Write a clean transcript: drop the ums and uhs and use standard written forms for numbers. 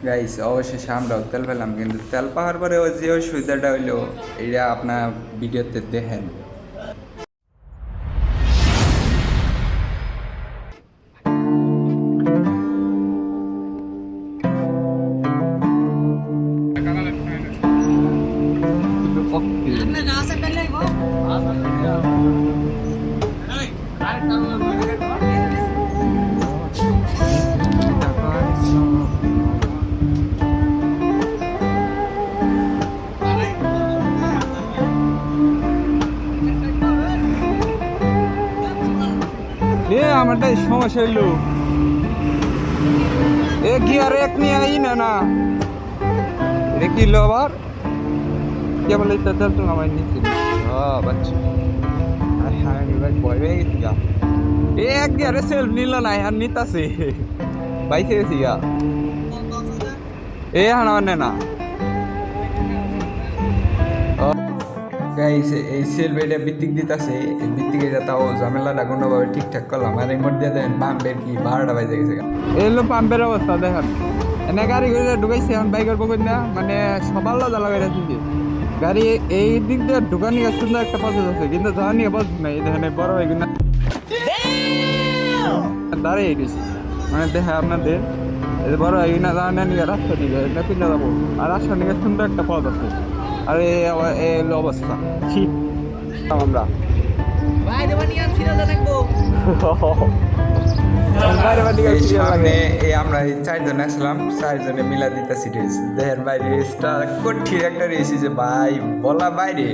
Guys অবশেষে আমরাও তেল পেলাম, কিন্তু তেল পাওয়ার পরে ওই যে অসুবিধাটা হইলো এটা আপনার ভিডিওতে দেখেন। আমারটাই সমস্যা হইলো, এ গিয়ার এক নিয়ে আই না এটা কি লো আবার কে বলে তেল তো আমার নিচে বাচ্চা ভাই ভয় পেয়ে গেছি গা। এ এক গিয়ারে সেলফ নিল না, আর নিতাছে বাইকে গেছি গা। এ হানা মানে না গাইস, এই সেলফ এটা ভিত্তিক দিতাছে, এই ভিত্তিকে তাও ঝামেলাটা কোনোভাবে ঠিকঠাক করলাম। আর এই মধ্যে দেখেন পাম্পের কি 12টা বাজে গেছে। এই হলো পাম্পের অবস্থা দেখেন, এনে গাড়ি করে ঢুকাইছে এখন বাইকের পকেট না, মানে সবার লজা লাগাই রাখছি গাড়ি এই দিক দিয়ে ঢুকানি সুন্দর একটা পথ আছে, কিন্তু যাওয়া নিয়ে পথ নাই। দেখেন বড় ভাই কিনা দাঁড়িয়ে গেছি, মানে দেখে আপনাদের এই বড় ভাই কিনা যাওয়া নিয়ে রাস্তা দিকে এটা পিলে যাবো, আর রাস্তা নিয়ে সুন্দর একটা পথ আছে। আর এই অবস্থা ঠিক আমরা সামনে আমরা চারজন আসলাম, চারজনে মিলা দিতেছি রেস। দেখেন বাইরে রেসটা কঠিন একটা রেস যে ভাই বলা বাইরে